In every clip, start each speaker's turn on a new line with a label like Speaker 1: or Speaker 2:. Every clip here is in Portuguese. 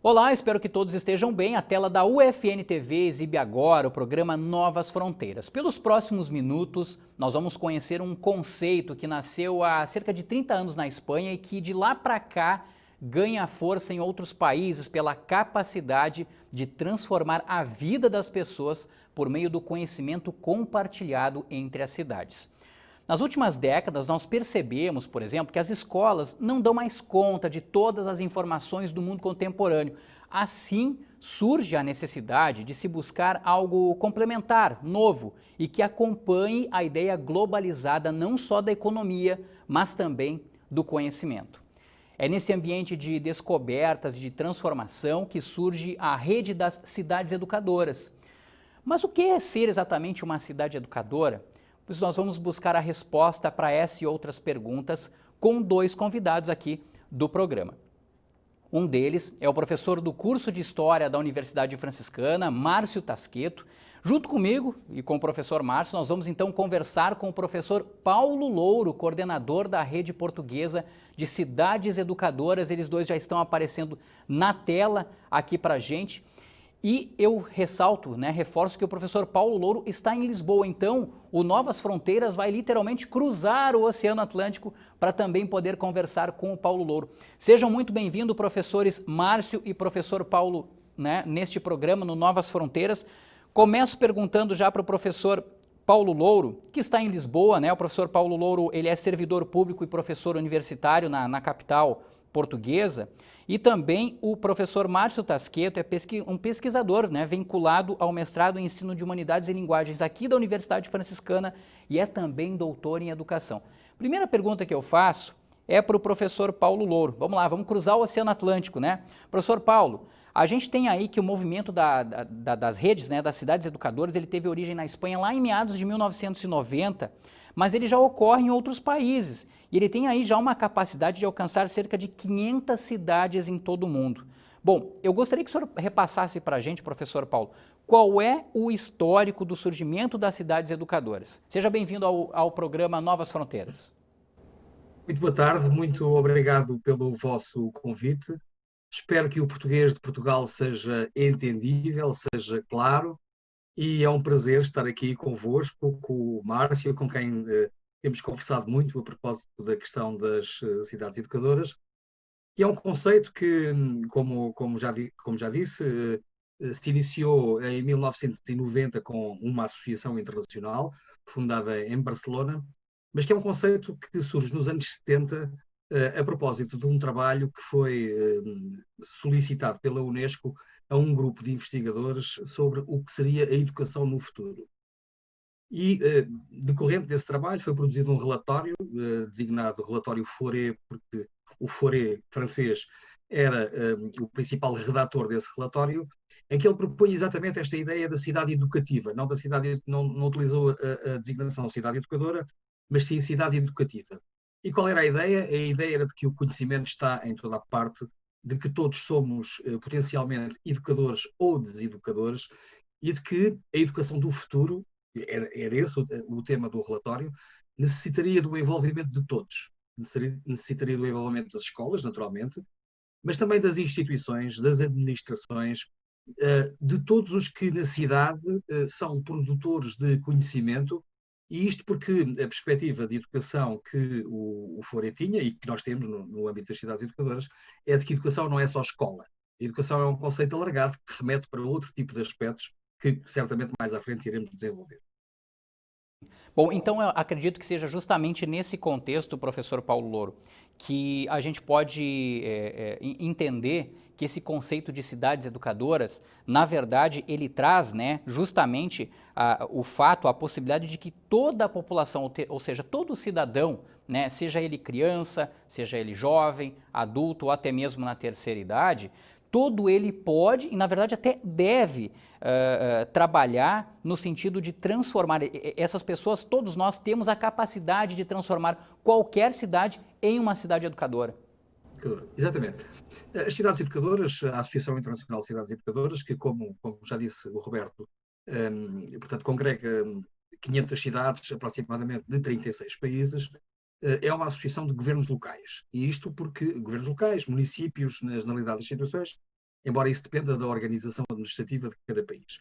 Speaker 1: Olá, espero que todos estejam bem. A tela da UFN TV exibe agora o programa Novas Fronteiras. Pelos próximos minutos, nós vamos conhecer um conceito que nasceu há cerca de 30 anos na Espanha e que de lá para cá ganha força em outros países pela capacidade de transformar a vida das pessoas por meio do conhecimento compartilhado entre as cidades. Nas últimas décadas, nós percebemos, por exemplo, que as escolas não dão mais conta de todas as informações do mundo contemporâneo. Assim, surge a necessidade de se buscar algo complementar, novo, e que acompanhe a ideia globalizada não só da economia, mas também do conhecimento. É nesse ambiente de descobertas e de transformação que surge a rede das cidades educadoras. Mas o que é ser exatamente uma cidade educadora? Pois nós vamos buscar a resposta para essa e outras perguntas com dois convidados aqui do programa. Um deles é o professor do curso de História da Universidade Franciscana, Márcio Tasqueto. Junto comigo e com o professor Márcio, nós vamos então conversar com o professor Paulo Louro, coordenador da Rede Portuguesa de Cidades Educadoras. Eles dois já estão aparecendo na tela aqui para a gente. E eu ressalto, reforço que o professor Paulo Louro está em Lisboa, então o Novas Fronteiras vai literalmente cruzar o Oceano Atlântico para também poder conversar com o Paulo Louro. Sejam muito bem-vindos, professores Márcio e professor Paulo, neste programa no Novas Fronteiras. Começo perguntando já para o professor Paulo Louro, que está em Lisboa, O professor Paulo Louro, ele é servidor público e professor universitário na capital portuguesa. E também o professor Márcio Tasqueto é um pesquisador, vinculado ao mestrado em Ensino de Humanidades e Linguagens aqui da Universidade Franciscana e é também doutor em Educação. Primeira pergunta que eu faço é para o professor Paulo Louro. Vamos lá, vamos cruzar o Oceano Atlântico, Professor Paulo, a gente tem aí que o movimento das redes, das cidades educadoras, ele teve origem na Espanha lá em meados de 1990, mas ele já ocorre em outros países e ele tem aí já uma capacidade de alcançar cerca de 500 cidades em todo o mundo. Bom, eu gostaria que o senhor repassasse para a gente, professor Paulo, qual é o histórico do surgimento das cidades educadoras. Seja bem-vindo ao programa Novas Fronteiras.
Speaker 2: Muito boa tarde, muito obrigado pelo vosso convite. Espero que o português de Portugal seja entendível, seja claro, e é um prazer estar aqui convosco, com o Márcio, com quem temos conversado muito a propósito da questão das cidades educadoras, e é um conceito que, como já disse, se iniciou em 1990 com uma associação internacional fundada em Barcelona, mas que é um conceito que surge nos anos 70 a propósito de um trabalho que foi solicitado pela Unesco a um grupo de investigadores sobre o que seria a educação no futuro. E, decorrente desse trabalho, foi produzido um relatório, designado Relatório Fauré, porque o Fauré francês era o principal redator desse relatório, em que ele propõe exatamente esta ideia da cidade educativa, não, não utilizou a designação cidade educadora, mas sim cidade educativa. E qual era a ideia? A ideia era de que o conhecimento está em toda a parte, de que todos somos potencialmente educadores ou deseducadores, e de que a educação do futuro, era esse o tema do relatório, necessitaria do envolvimento de todos. Necessitaria do envolvimento das escolas, naturalmente, mas também das instituições, das administrações, de todos os que na cidade são produtores de conhecimento, e isto porque a perspectiva de educação que o Fauré tinha e que nós temos no âmbito das cidades educadoras é de que educação não é só escola. A educação é um conceito alargado que remete para outro tipo de aspectos que certamente mais à frente iremos desenvolver.
Speaker 1: Bom, então eu acredito que seja justamente nesse contexto, professor Paulo Louro, que a gente pode entender que esse conceito de cidades educadoras, na verdade, ele traz justamente o fato, a possibilidade de que toda a população, ou seja, todo cidadão, seja ele criança, seja ele jovem, adulto ou até mesmo na terceira idade, todo ele pode e, na verdade, até deve trabalhar no sentido de transformar essas pessoas, todos nós temos a capacidade de transformar qualquer cidade em uma cidade educadora.
Speaker 2: Exatamente. As cidades educadoras, a Associação Internacional de Cidades Educadoras, que como já disse o Roberto, portanto congrega 500 cidades, aproximadamente de 36 países, é uma associação de governos locais. E isto porque governos locais, municípios, na generalidade das situações, embora isso dependa da organização administrativa de cada país.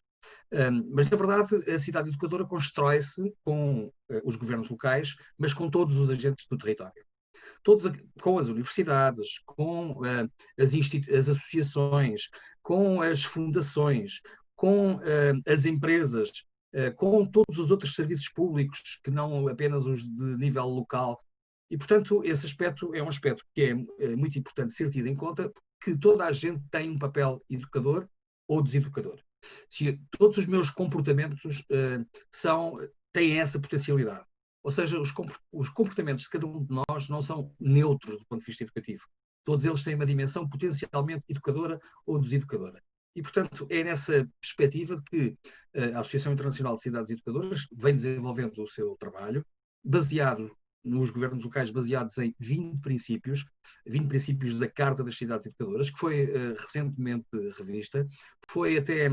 Speaker 2: Mas, na verdade, a cidade educadora constrói-se com os governos locais, mas com todos os agentes do território. Todos, com as universidades, com as associações, com as fundações, com as empresas, com todos os outros serviços públicos, que não apenas os de nível local. E, portanto, esse aspecto é um aspecto que é muito importante ser tido em conta, que toda a gente tem um papel educador ou deseducador. Se todos os meus comportamentos têm essa potencialidade. Ou seja, os comportamentos de cada um de nós não são neutros do ponto de vista educativo. Todos eles têm uma dimensão potencialmente educadora ou deseducadora. E, portanto, é nessa perspectiva de que a Associação Internacional de Cidades Educadoras vem desenvolvendo o seu trabalho, baseado nos governos locais, baseados em 20 princípios da Carta das Cidades Educadoras, que foi recentemente revista, foi até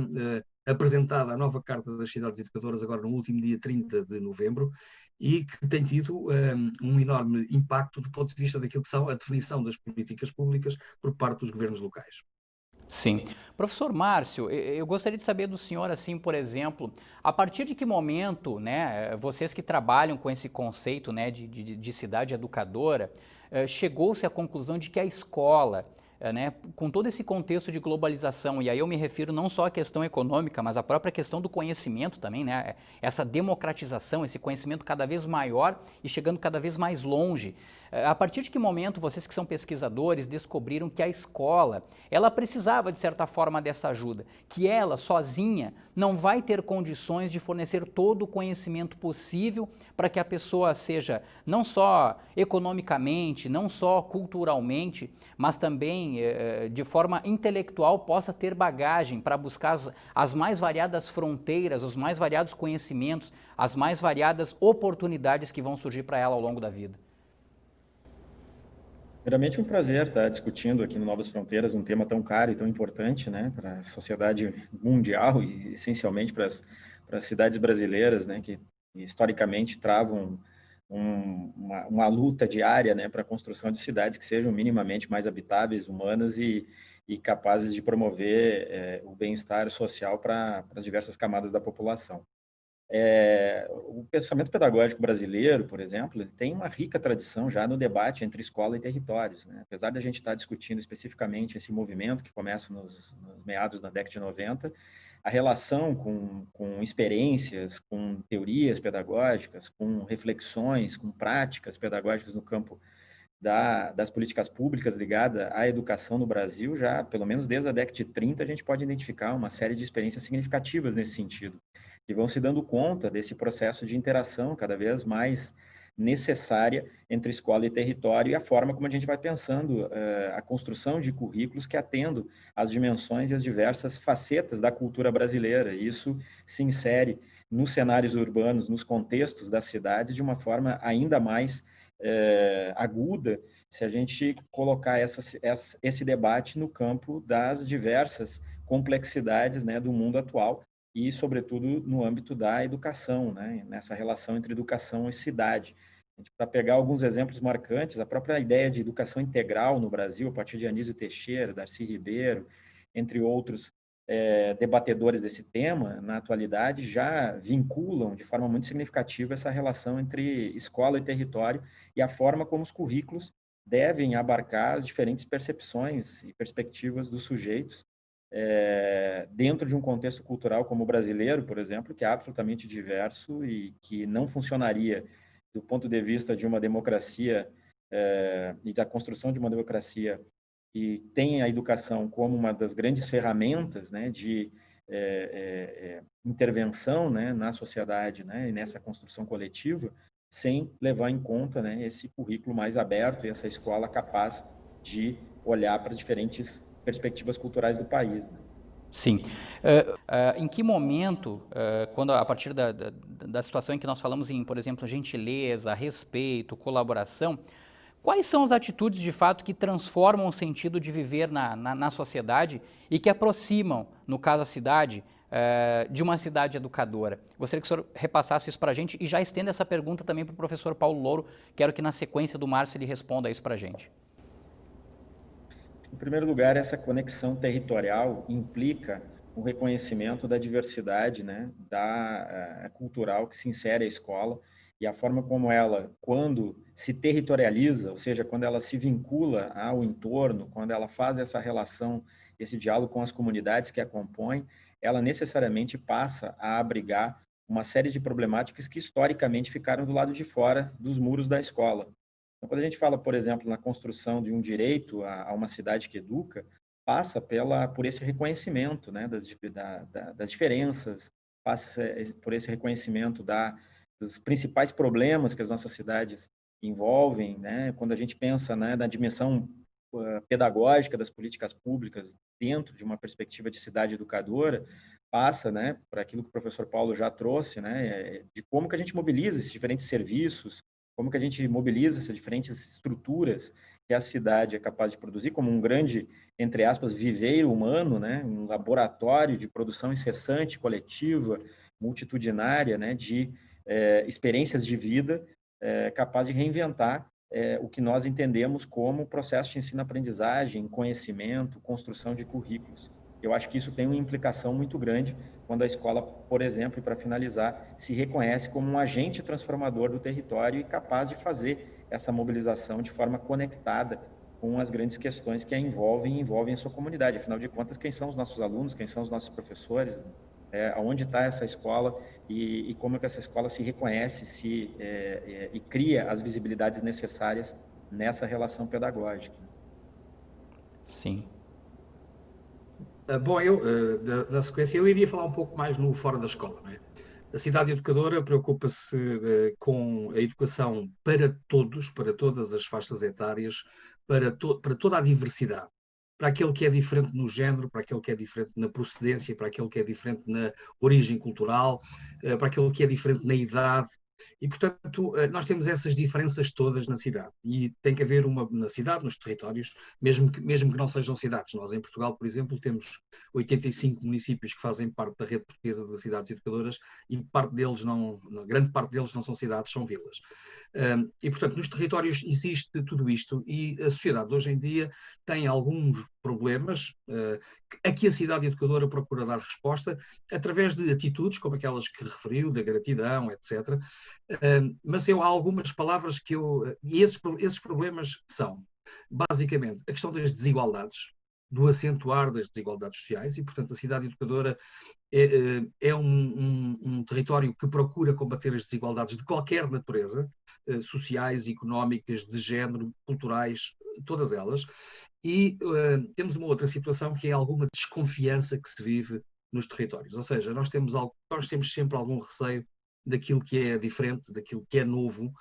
Speaker 2: apresentada a nova Carta das Cidades Educadoras agora no último dia 30 de novembro, e que tem tido um enorme impacto do ponto de vista daquilo que são a definição das políticas públicas por parte dos governos locais.
Speaker 1: Sim. Professor Márcio, eu gostaria de saber do senhor, assim, por exemplo, a partir de que momento, né, vocês que trabalham com esse conceito, né, de cidade educadora, chegou-se à conclusão de que a escola, né, com todo esse contexto de globalização, e aí eu me refiro não só à questão econômica, mas à própria questão do conhecimento também, né, essa democratização, esse conhecimento cada vez maior e chegando cada vez mais longe. A partir de que momento vocês que são pesquisadores descobriram que a escola, ela precisava de certa forma dessa ajuda, que ela sozinha não vai ter condições de fornecer todo o conhecimento possível para que a pessoa seja não só economicamente, não só culturalmente, mas também de forma intelectual possa ter bagagem para buscar as mais variadas fronteiras, os mais variados conhecimentos, as mais variadas oportunidades que vão surgir para ela ao longo da vida?
Speaker 3: Primeiramente, é um prazer estar discutindo aqui no Novas Fronteiras um tema tão caro e tão importante, né, para a sociedade mundial e essencialmente para as cidades brasileiras, né, que historicamente travam uma luta diária, né, para a construção de cidades que sejam minimamente mais habitáveis, humanas e capazes de promover o bem-estar social para as diversas camadas da população. O pensamento pedagógico brasileiro, por exemplo, ele tem uma rica tradição já no debate entre escola e territórios, né? Apesar de a gente estar discutindo especificamente esse movimento que começa nos meados da década de 90, a relação com experiências, com teorias pedagógicas, com reflexões, com práticas pedagógicas no campo das políticas públicas ligadas à educação no Brasil, já pelo menos desde a década de 30, a gente pode identificar uma série de experiências significativas nesse sentido, que vão se dando conta desse processo de interação cada vez mais necessária entre escola e território e a forma como a gente vai pensando a construção de currículos que atendam às dimensões e às diversas facetas da cultura brasileira. E isso se insere nos cenários urbanos, nos contextos das cidades de uma forma ainda mais aguda, se a gente colocar esse debate no campo das diversas complexidades, né, do mundo atual e, sobretudo, no âmbito da educação, né, nessa relação entre educação e cidade. Para pegar alguns exemplos marcantes, a própria ideia de educação integral no Brasil, a partir de Anísio Teixeira, Darcy Ribeiro, entre outros debatedores desse tema, na atualidade, já vinculam de forma muito significativa essa relação entre escola e território e a forma como os currículos devem abarcar as diferentes percepções e perspectivas dos sujeitos dentro de um contexto cultural como o brasileiro, por exemplo, que é absolutamente diverso e que não funcionaria do ponto de vista de uma democracia e da construção de uma democracia que tem a educação como uma das grandes ferramentas, né, de intervenção, né, na sociedade, né, e nessa construção coletiva, sem levar em conta, né, esse currículo mais aberto e essa escola capaz de olhar para diferentes perspectivas culturais do país, né?
Speaker 1: Sim. Em que momento, quando a partir da situação em que nós falamos em, por exemplo, gentileza, respeito, colaboração, quais são as atitudes de fato que transformam o sentido de viver na sociedade e que aproximam, no caso a cidade, de uma cidade educadora? Gostaria que o senhor repassasse isso para a gente e já estenda essa pergunta também para o professor Paulo Louro. Quero que na sequência do Márcio ele responda isso para a gente.
Speaker 3: Em primeiro lugar, essa conexão territorial implica o reconhecimento da diversidade, né, cultural que se insere à escola e a forma como ela, quando se territorializa, ou seja, quando ela se vincula ao entorno, quando ela faz essa relação, esse diálogo com as comunidades que a compõem, ela necessariamente passa a abrigar uma série de problemáticas que historicamente ficaram do lado de fora dos muros da escola. Então, quando a gente fala, por exemplo, na construção de um direito a uma cidade que educa, passa por esse reconhecimento, né, das diferenças, passa por esse reconhecimento dos principais problemas que as nossas cidades envolvem, né, quando a gente pensa, né, na dimensão pedagógica das políticas públicas dentro de uma perspectiva de cidade educadora, passa, né, por aquilo que o professor Paulo já trouxe, né, de como que a gente mobiliza esses diferentes serviços, como que a gente mobiliza essas diferentes estruturas que a cidade é capaz de produzir, como um grande, entre aspas, viveiro humano, né, um laboratório de produção incessante, coletiva, multitudinária, né, de experiências de vida capaz de reinventar o que nós entendemos como processo de ensino-aprendizagem, conhecimento, construção de currículos. Eu acho que isso tem uma implicação muito grande quando a escola, por exemplo, e para finalizar, se reconhece como um agente transformador do território e capaz de fazer essa mobilização de forma conectada com as grandes questões que a envolvem e envolvem a sua comunidade. Afinal de contas, quem são os nossos alunos, quem são os nossos professores, onde está essa escola e como é que essa escola se reconhece e cria as visibilidades necessárias nessa relação pedagógica.
Speaker 1: Sim.
Speaker 2: Bom, na sequência, eu iria falar um pouco mais no fora da escola, não é? A cidade educadora preocupa-se com a educação para todos, para todas as faixas etárias, para toda a diversidade. Para aquele que é diferente no género, para aquele que é diferente na procedência, para aquele que é diferente na origem cultural, para aquele que é diferente na idade. E, portanto, nós temos essas diferenças todas na cidade. E tem que haver na cidade, nos territórios, mesmo que não sejam cidades. Nós, em Portugal, por exemplo, temos 85 municípios que fazem parte da rede portuguesa de cidades educadoras e grande parte deles não são cidades, são vilas. E, portanto, nos territórios existe tudo isto e a sociedade de hoje em dia tem alguns problemas a que a cidade educadora procura dar resposta através de atitudes como aquelas que referiu, da gratidão, etc. Mas há algumas palavras e esses problemas são, basicamente, a questão das desigualdades, do acentuar das desigualdades sociais e, portanto, a cidade educadora é um território que procura combater as desigualdades de qualquer natureza, sociais, económicas, de género, culturais, todas elas. E temos uma outra situação que é alguma desconfiança que se vive nos territórios. Ou seja, nós temos sempre algum receio daquilo que é diferente, daquilo que é novo,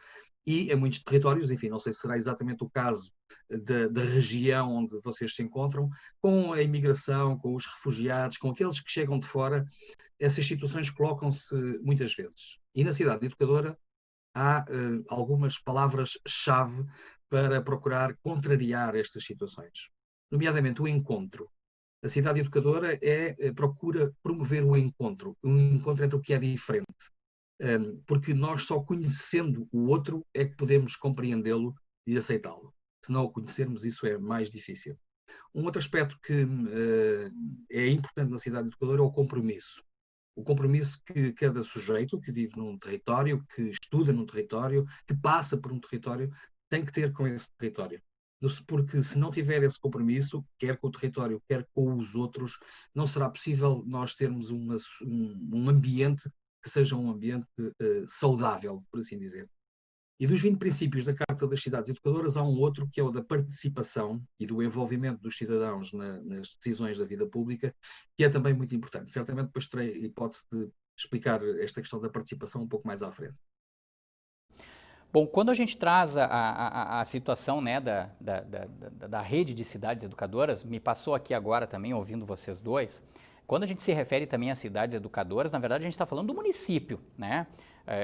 Speaker 2: e em muitos territórios, enfim, não sei se será exatamente o caso da região onde vocês se encontram, com a imigração, com os refugiados, com aqueles que chegam de fora, essas situações colocam-se muitas vezes. E na cidade educadora há algumas palavras-chave para procurar contrariar estas situações, nomeadamente o encontro. A cidade educadora procura promover o encontro entre o que é diferente. Porque nós só conhecendo o outro é que podemos compreendê-lo e aceitá-lo. Se não o conhecermos, isso é mais difícil. Um outro aspecto que é importante na cidade educadora é o compromisso. O compromisso que cada sujeito que vive num território, que estuda num território, que passa por um território, tem que ter com esse território. Porque se não tiver esse compromisso, quer com o território, quer com os outros, não será possível nós termos um ambiente que seja um ambiente saudável, por assim dizer. E dos 20 princípios da Carta das Cidades Educadoras, há um outro que é o da participação e do envolvimento dos cidadãos nas decisões da vida pública, que é também muito importante. Certamente depois terei hipótese de explicar esta questão da participação um pouco mais à frente.
Speaker 1: Bom, quando a gente traz a situação, né, da rede de cidades educadoras, me passou aqui agora também, ouvindo vocês dois, quando a gente se refere também às cidades educadoras, na verdade a gente está falando do município, né?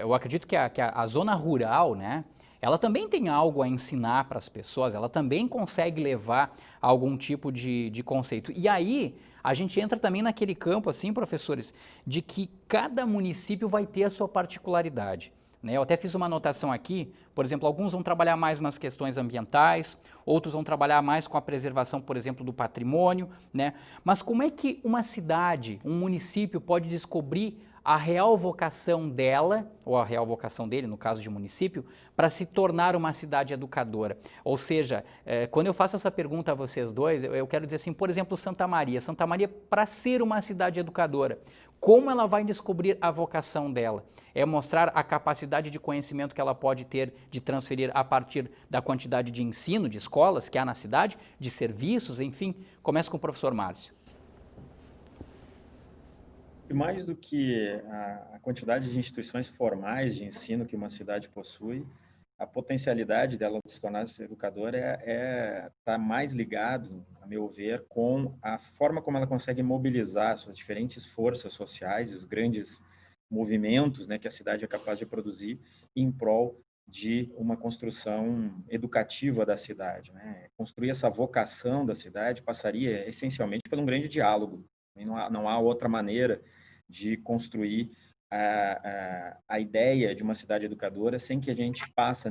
Speaker 1: Eu acredito que a zona rural, né, ela também tem algo a ensinar para as pessoas, ela também consegue levar a algum tipo de conceito. E aí a gente entra também naquele campo, assim, professores, de que cada município vai ter a sua particularidade. Eu até fiz uma anotação aqui, por exemplo, alguns vão trabalhar mais umas questões ambientais, outros vão trabalhar mais com a preservação, por exemplo, do patrimônio, né? Mas como é que uma cidade, um município pode descobrir a real vocação dela, ou a real vocação dele, no caso de município, para se tornar uma cidade educadora? Ou seja, quando eu faço essa pergunta a vocês dois, eu quero dizer assim, por exemplo, Santa Maria. Santa Maria, para ser uma cidade educadora, como ela vai descobrir a vocação dela? É mostrar a capacidade de conhecimento que ela pode ter de transferir a partir da quantidade de ensino, de escolas que há na cidade, de serviços, enfim. Começa com o professor Márcio.
Speaker 3: E mais do que a quantidade de instituições formais de ensino que uma cidade possui, a potencialidade dela se tornar educadora está mais ligado, a meu ver, com a forma como ela consegue mobilizar suas diferentes forças sociais, os grandes movimentos, né, que a cidade é capaz de produzir em prol de uma construção educativa da cidade, né? Construir essa vocação da cidade passaria essencialmente por um grande diálogo. Não há outra maneira de construir a ideia de uma cidade educadora sem que a gente passe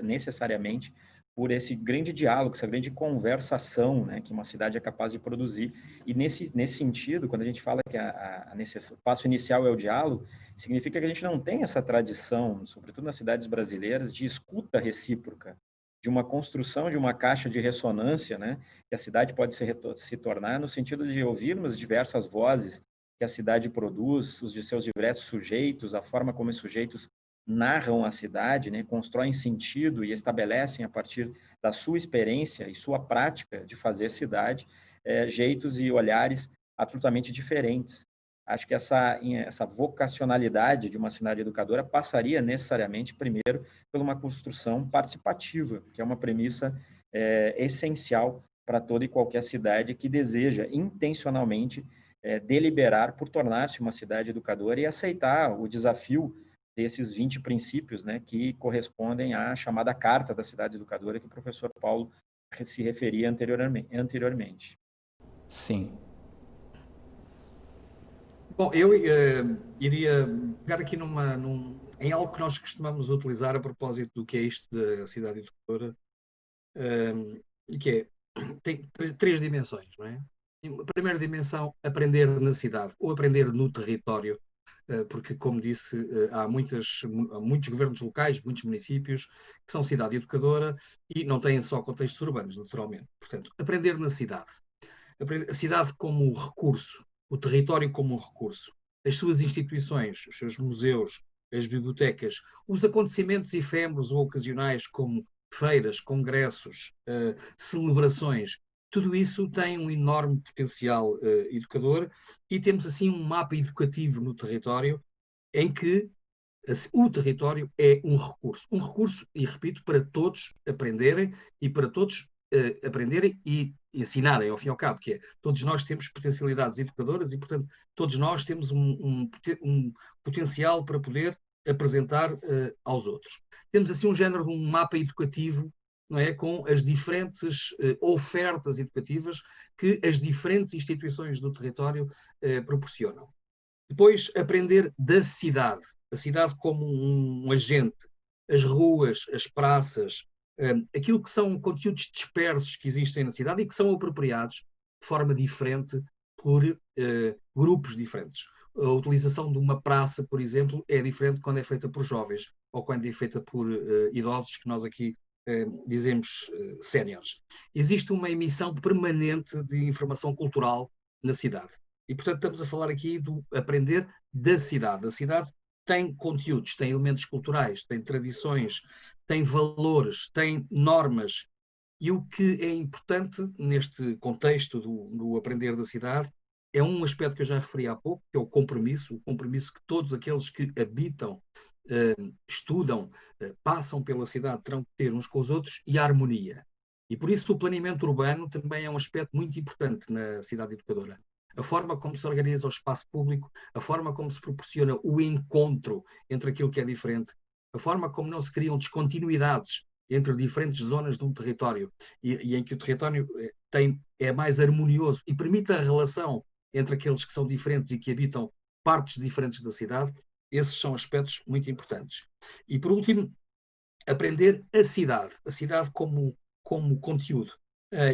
Speaker 3: necessariamente por esse grande diálogo, essa grande conversação, né, que uma cidade é capaz de produzir. E nesse sentido, quando a gente fala que o passo inicial é o diálogo, significa que a gente não tem essa tradição, sobretudo nas cidades brasileiras, de escuta recíproca, de uma construção de uma caixa de ressonância, né, que a cidade pode se tornar, no sentido de ouvirmos diversas vozes que a cidade produz, os de seus diversos sujeitos, a forma como os sujeitos narram a cidade, né, constroem sentido e estabelecem, a partir da sua experiência e sua prática de fazer cidade, jeitos e olhares absolutamente diferentes. Acho que essa vocacionalidade de uma cidade educadora passaria necessariamente, primeiro, por uma construção participativa, que é uma premissa essencial para toda e qualquer cidade que deseja intencionalmente deliberar por tornar-se uma cidade educadora e aceitar o desafio desses 20 princípios, né, que correspondem à chamada Carta da Cidade Educadora, que o professor Paulo se referia anteriormente.
Speaker 1: Sim.
Speaker 2: Bom, eu iria pegar aqui em algo que nós costumamos utilizar a propósito do que é isto da cidade educadora, e que tem três dimensões, não é? A primeira dimensão, aprender na cidade ou aprender no território, porque, como disse, há muitos governos locais, muitos municípios que são cidade educadora e não têm só contextos urbanos, naturalmente. Portanto, aprender na cidade. A cidade como recurso, o território como um recurso, as suas instituições, os seus museus, as bibliotecas, os acontecimentos efêmeros ou ocasionais como feiras, congressos, celebrações, tudo isso tem um enorme potencial educador e temos assim um mapa educativo no território em que o território é um recurso, e repito, para todos aprenderem e para todos aprenderem e ensinarem, ao fim e ao cabo, que é, todos nós temos potencialidades educadoras e, portanto, todos nós temos um potencial para poder apresentar aos outros. Temos assim um género de um mapa educativo, não é, com as diferentes ofertas educativas que as diferentes instituições do território proporcionam. Depois, aprender da cidade, a cidade como um agente, as ruas, as praças, aquilo que são conteúdos dispersos que existem na cidade e que são apropriados de forma diferente por grupos diferentes. A utilização de uma praça, por exemplo, é diferente quando é feita por jovens ou quando é feita por idosos, que nós aqui dizemos séniores. Existe uma emissão permanente de informação cultural na cidade. E, portanto, estamos a falar aqui do aprender da cidade. A cidade tem conteúdos, tem elementos culturais, tem tradições, tem valores, tem normas. E o que é importante neste contexto do aprender da cidade é um aspecto que eu já referi há pouco, que é o compromisso que todos aqueles que habitam, estudam, passam pela cidade, terão que ter uns com os outros, e a harmonia. E por isso o planeamento urbano também é um aspecto muito importante na cidade educadora. A forma como se organiza o espaço público, a forma como se proporciona o encontro entre aquilo que é diferente, a forma como não se criam descontinuidades entre diferentes zonas de um território e em que o território é mais harmonioso e permite a relação entre aqueles que são diferentes e que habitam partes diferentes da cidade. Esses são aspectos muito importantes. E, por último, aprender a cidade como como conteúdo.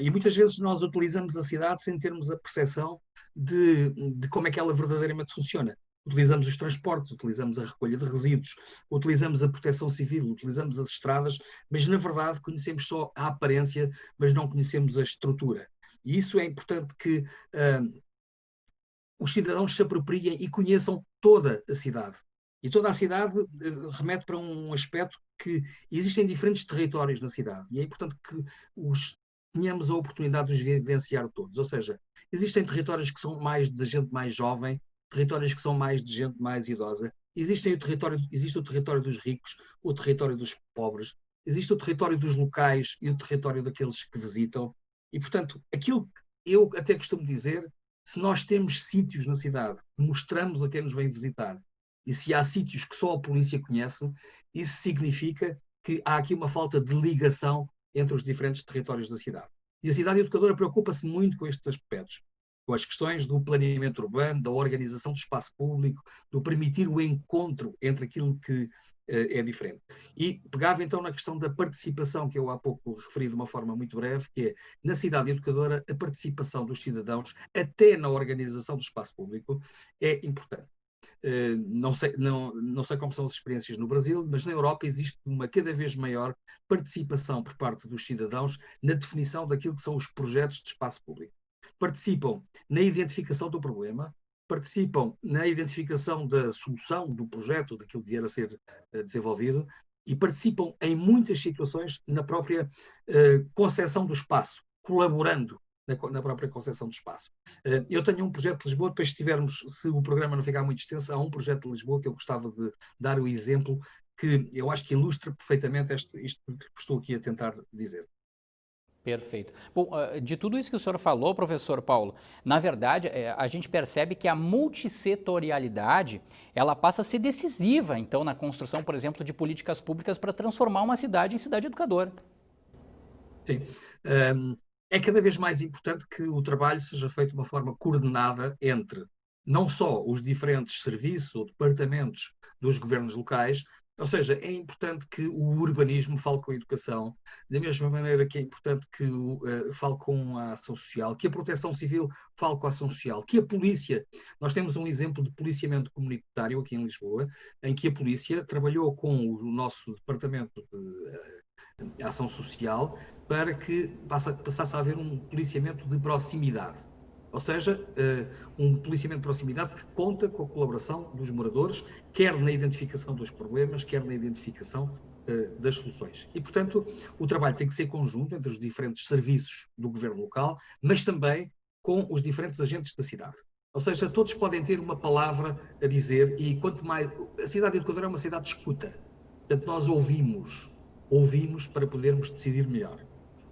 Speaker 2: E muitas vezes nós utilizamos a cidade sem termos a percepção de como é que ela verdadeiramente funciona. Utilizamos os transportes, utilizamos a recolha de resíduos, utilizamos a proteção civil, utilizamos as estradas, mas na verdade conhecemos só a aparência, mas não conhecemos a estrutura. E isso é importante que os cidadãos se apropriem e conheçam toda a cidade. E toda a cidade remete para um aspecto que existem diferentes territórios na cidade e é importante que tenhamos a oportunidade de os vivenciar todos. Ou seja, existem territórios que são mais de gente mais jovem, territórios que são mais de gente mais idosa, existe o território dos ricos, o território dos pobres, existe o território dos locais e o território daqueles que visitam. E, portanto, aquilo que eu até costumo dizer, se nós temos sítios na cidade que mostramos a quem nos vem visitar, e se há sítios que só a polícia conhece, isso significa que há aqui uma falta de ligação entre os diferentes territórios da cidade. E a cidade educadora preocupa-se muito com estes aspectos, com as questões do planeamento urbano, da organização do espaço público, do permitir o encontro entre aquilo que é diferente. E pegava então na questão da participação, que eu há pouco referi de uma forma muito breve, que é, na cidade educadora, a participação dos cidadãos, até na organização do espaço público, é importante. Não sei como são as experiências no Brasil, mas na Europa existe uma cada vez maior participação por parte dos cidadãos na definição daquilo que são os projetos de espaço público. Participam na identificação do problema, participam na identificação da solução do projeto, daquilo que vier a ser desenvolvido, e participam em muitas situações na própria concepção do espaço, colaborando na própria concepção do espaço. Eu tenho um projeto de Lisboa, depois se o programa não ficar muito extenso, há um projeto de Lisboa que eu gostava de dar o exemplo, que eu acho que ilustra perfeitamente isto que estou aqui a tentar dizer.
Speaker 1: Perfeito. Bom, de tudo isso que o senhor falou, professor Paulo, na verdade, a gente percebe que a multissetorialidade, ela passa a ser decisiva, então, na construção, por exemplo, de políticas públicas para transformar uma cidade em cidade educadora.
Speaker 2: Sim. É cada vez mais importante que o trabalho seja feito de uma forma coordenada entre não só os diferentes serviços ou departamentos dos governos locais, ou seja, é importante que o urbanismo fale com a educação, da mesma maneira que é importante que fale com a ação social, que a proteção civil fale com a ação social, que a polícia, nós temos um exemplo de policiamento comunitário aqui em Lisboa, em que a polícia trabalhou com o nosso departamento de ação social para que passasse a haver um policiamento de proximidade. Ou seja, um policiamento de proximidade que conta com a colaboração dos moradores, quer na identificação dos problemas, quer na identificação das soluções. E, portanto, o trabalho tem que ser conjunto entre os diferentes serviços do governo local, mas também com os diferentes agentes da cidade. Ou seja, todos podem ter uma palavra a dizer e quanto mais... A cidade educadora é uma cidade de escuta. Portanto, nós ouvimos para podermos decidir melhor.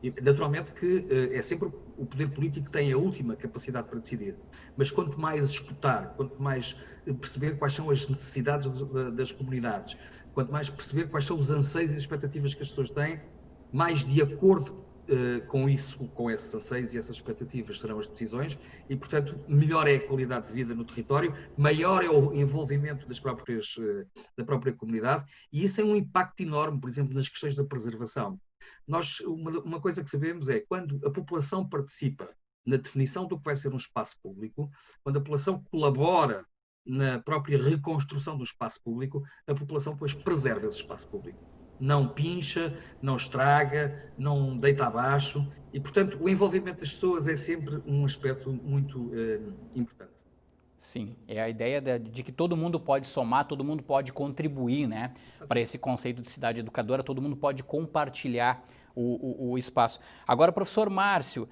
Speaker 2: E, naturalmente que é sempre o poder político que tem a última capacidade para decidir, mas quanto mais escutar, quanto mais perceber quais são as necessidades das comunidades, quanto mais perceber quais são os anseios e as expectativas que as pessoas têm, mais de acordo com isso, com esses anseios e essas expectativas serão as decisões e, portanto, melhor é a qualidade de vida no território, maior é o envolvimento da própria comunidade e isso tem um impacto enorme, por exemplo, nas questões da preservação. Uma coisa que sabemos é quando a população participa na definição do que vai ser um espaço público, quando a população colabora na própria reconstrução do espaço público, a população depois preserva esse espaço público. Não pincha, não estraga, não deita abaixo e, portanto, o envolvimento das pessoas é sempre um aspecto muito importante.
Speaker 1: Sim, é a ideia de que todo mundo pode somar, todo mundo pode contribuir, né, para esse conceito de cidade educadora, todo mundo pode compartilhar o espaço. Agora, professor Márcio,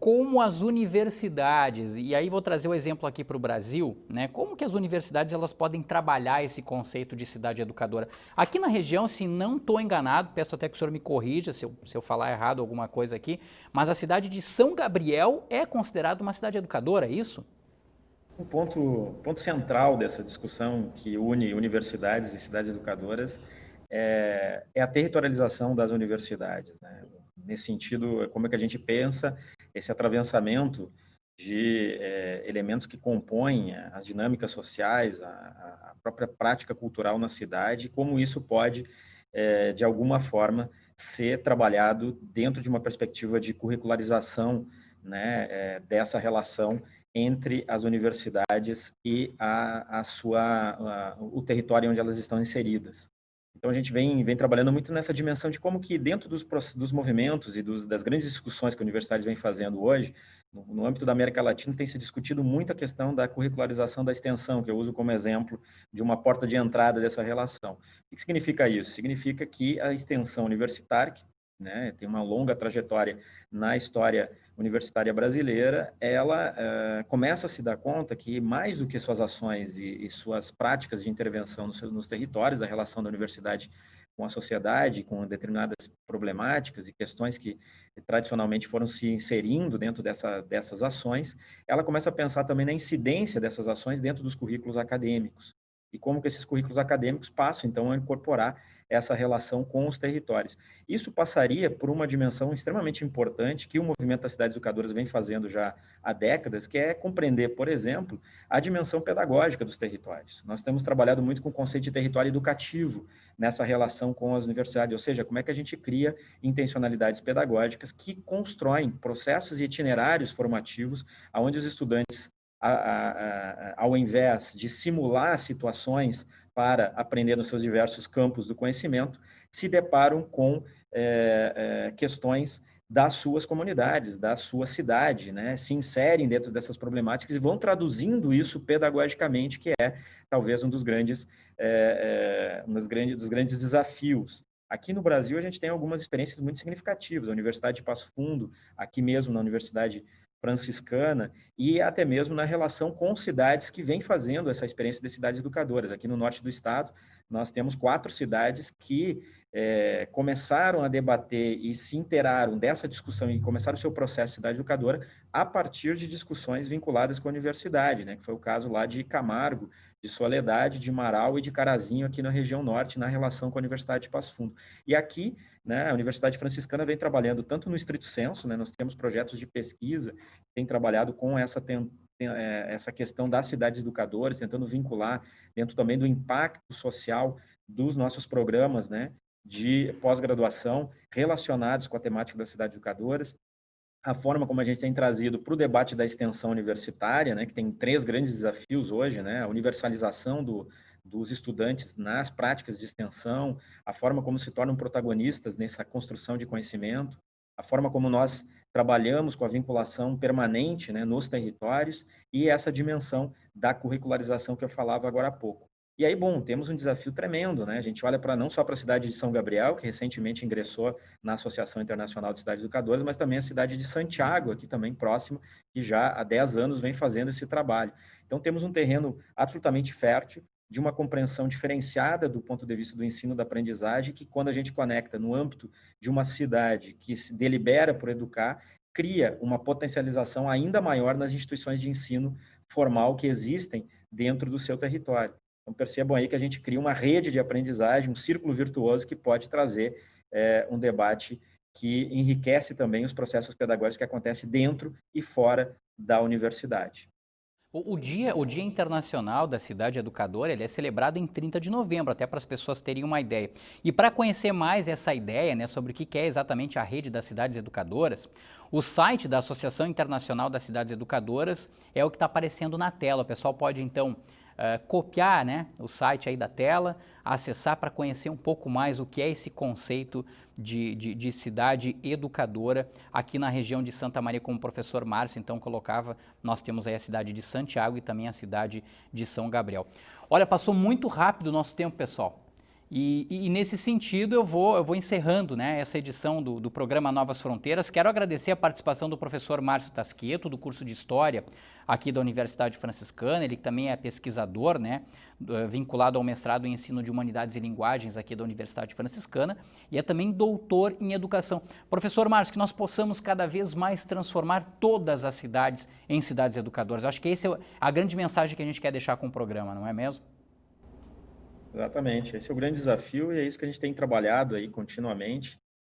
Speaker 1: como as universidades, e aí vou trazer o exemplo aqui para o Brasil, né, como que as universidades elas podem trabalhar esse conceito de cidade educadora? Aqui na região, se não estou enganado, peço até que o senhor me corrija se eu falar errado alguma coisa aqui, mas a cidade de São Gabriel é considerada uma cidade educadora, é isso?
Speaker 3: O ponto central dessa discussão que une universidades e cidades educadoras é a territorialização das universidades, né? Nesse sentido, como é que a gente pensa esse atravessamento de elementos que compõem as dinâmicas sociais, a própria prática cultural na cidade, como isso pode de alguma forma, ser trabalhado dentro de uma perspectiva de curricularização, né, dessa relação entre as universidades e o território onde elas estão inseridas. Então, a gente vem trabalhando muito nessa dimensão de como que dentro dos movimentos e das grandes discussões que a universidade vem fazendo hoje, no âmbito da América Latina, tem se discutido muito a questão da curricularização da extensão, que eu uso como exemplo de uma porta de entrada dessa relação. O que significa isso? Significa que a extensão universitária, né, tem uma longa trajetória na história universitária brasileira, ela começa a se dar conta que, mais do que suas ações e suas práticas de intervenção nos territórios, a relação da universidade com a sociedade, com determinadas problemáticas e questões que tradicionalmente foram se inserindo dentro dessas ações, ela começa a pensar também na incidência dessas ações dentro dos currículos acadêmicos e como que esses currículos acadêmicos passam, então, a incorporar essa relação com os territórios. Isso passaria por uma dimensão extremamente importante que o movimento das cidades educadoras vem fazendo já há décadas, que é compreender, por exemplo, a dimensão pedagógica dos territórios. Nós temos trabalhado muito com o conceito de território educativo nessa relação com as universidades, ou seja, como é que a gente cria intencionalidades pedagógicas que constroem processos e itinerários formativos onde os estudantes, ao invés de simular situações para aprender nos seus diversos campos do conhecimento, se deparam com questões das suas comunidades, da sua cidade, né? Se inserem dentro dessas problemáticas e vão traduzindo isso pedagogicamente, que é talvez um dos grandes desafios. Aqui no Brasil, a gente tem algumas experiências muito significativas. A Universidade de Passo Fundo, aqui mesmo na Universidade Franciscana, e até mesmo na relação com cidades que vêm fazendo essa experiência de cidades educadoras. Aqui no norte do estado, nós temos 4 cidades que começaram a debater e se inteiraram dessa discussão e começaram o seu processo de cidade educadora a partir de discussões vinculadas com a universidade, né? Que foi o caso lá de Camargo, de Soledade, de Marau e de Carazinho, aqui na região norte, na relação com a Universidade de Passo Fundo. E aqui, né, a Universidade Franciscana vem trabalhando tanto no estrito senso, né, nós temos projetos de pesquisa que têm trabalhado com essa questão das cidades educadoras, tentando vincular dentro também do impacto social dos nossos programas, né, de pós-graduação relacionados com a temática das cidades educadoras, a forma como a gente tem trazido para o debate da extensão universitária, né, que tem 3 grandes desafios hoje, né, a universalização dos estudantes nas práticas de extensão, a forma como se tornam protagonistas nessa construção de conhecimento, a forma como nós trabalhamos com a vinculação permanente, né, nos territórios e essa dimensão da curricularização que eu falava agora há pouco. E aí, bom, temos um desafio tremendo, né? A gente olha não só para a cidade de São Gabriel, que recentemente ingressou na Associação Internacional de Cidades Educadoras, mas também a cidade de Santiago, aqui também próximo, que já há 10 anos vem fazendo esse trabalho. Então, temos um terreno absolutamente fértil, de uma compreensão diferenciada do ponto de vista do ensino da aprendizagem, que quando a gente conecta no âmbito de uma cidade que se delibera por educar, cria uma potencialização ainda maior nas instituições de ensino formal que existem dentro do seu território. Então, percebam aí que a gente cria uma rede de aprendizagem, um círculo virtuoso que pode trazer um debate que enriquece também os processos pedagógicos que acontecem dentro e fora da universidade.
Speaker 1: O Dia Internacional da Cidade Educadora, ele é celebrado em 30 de novembro, até para as pessoas terem uma ideia. E para conhecer mais essa ideia, né, sobre o que é exatamente a rede das cidades educadoras, o site da Associação Internacional das Cidades Educadoras é o que está aparecendo na tela. O pessoal pode, então, copiar, né, o site aí da tela, acessar para conhecer um pouco mais o que é esse conceito de cidade educadora aqui na região de Santa Maria, como o professor Márcio então colocava. Nós temos aí a cidade de Santiago e também a cidade de São Gabriel. Olha, passou muito rápido o nosso tempo, pessoal. E nesse sentido eu vou encerrando, né, essa edição do programa Novas Fronteiras. Quero agradecer a participação do professor Márcio Tasqueto, do curso de História aqui da Universidade Franciscana. Ele também é pesquisador, né, vinculado ao mestrado em Ensino de Humanidades e Linguagens aqui da Universidade Franciscana, e é também doutor em Educação. Professor Márcio, que nós possamos cada vez mais transformar todas as cidades em cidades educadoras. Acho que essa é a grande mensagem que a gente quer deixar com o programa, não é mesmo?
Speaker 3: Exatamente, esse é o grande desafio e é isso que a gente tem trabalhado aí continuamente.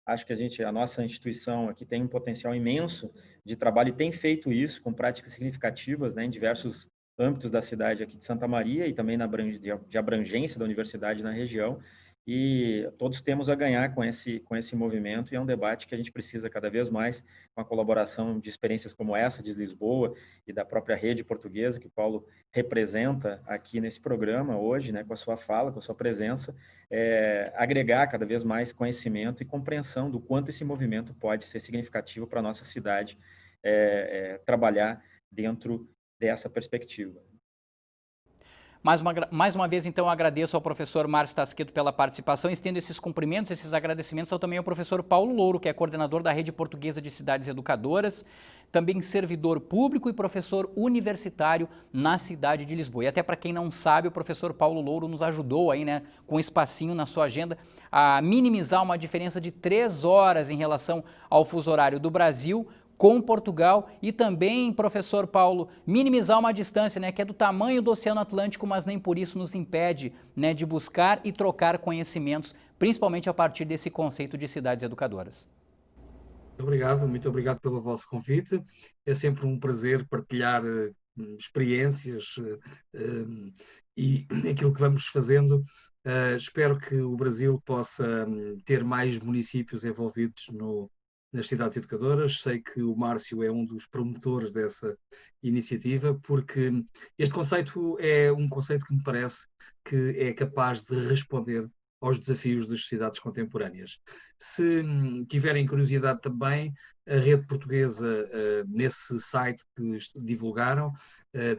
Speaker 3: Acho que a nossa instituição aqui tem um potencial imenso de trabalho e tem feito isso com práticas significativas, né, em diversos âmbitos da cidade aqui de Santa Maria e também de abrangência da universidade na região. e todos temos a ganhar com esse movimento, e é um debate que a gente precisa cada vez mais, com a colaboração de experiências como essa de Lisboa e da própria rede portuguesa, que o Paulo representa aqui nesse programa hoje, né, com a sua fala, com a sua presença, agregar cada vez mais conhecimento e compreensão do quanto esse movimento pode ser significativo para a nossa cidade, trabalhar dentro dessa perspectiva.
Speaker 1: Mais uma vez, então, agradeço ao professor Márcio Tasqueto pela participação, estendo esses cumprimentos, esses agradecimentos também ao professor Paulo Louro, que é coordenador da Rede Portuguesa de Cidades Educadoras, também servidor público e professor universitário na cidade de Lisboa. E até para quem não sabe, o professor Paulo Louro nos ajudou aí, né, com um espacinho na sua agenda, a minimizar uma diferença de 3 horas em relação ao fuso horário do Brasil com Portugal, e também, professor Paulo, minimizar uma distância, né, que é do tamanho do Oceano Atlântico, mas nem por isso nos impede, né, de buscar e trocar conhecimentos, principalmente a partir desse conceito de cidades educadoras.
Speaker 2: Muito obrigado pelo vosso convite. É sempre um prazer partilhar experiências e aquilo que vamos fazendo. Espero que o Brasil possa ter mais municípios envolvidos nas cidades educadoras. Sei que o Márcio é um dos promotores dessa iniciativa, porque este conceito é um conceito que me parece que é capaz de responder aos desafios das sociedades contemporâneas. Se tiverem curiosidade também, a Rede Portuguesa, nesse site que divulgaram,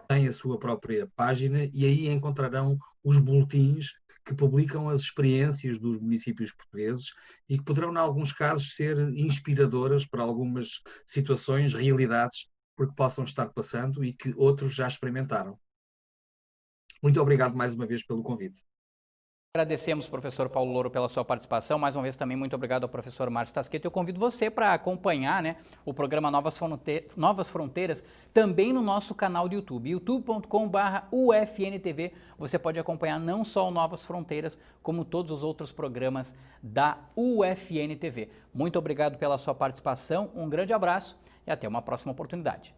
Speaker 2: tem a sua própria página, e aí encontrarão os boletins que publicam as experiências dos municípios portugueses e que poderão, em alguns casos, ser inspiradoras para algumas situações, realidades, porque possam estar passando e que outros já experimentaram. Muito obrigado mais uma vez pelo convite.
Speaker 1: Agradecemos, professor Paulo Louro, pela sua participação. Mais uma vez também muito obrigado ao professor Márcio Tasqueto. Eu convido você para acompanhar, né, o programa Novas Fronteiras também no nosso canal do YouTube, youtube.com/UFNTV. Você pode acompanhar não só o Novas Fronteiras, como todos os outros programas da UFNTV. Muito obrigado pela sua participação, um grande abraço e até uma próxima oportunidade.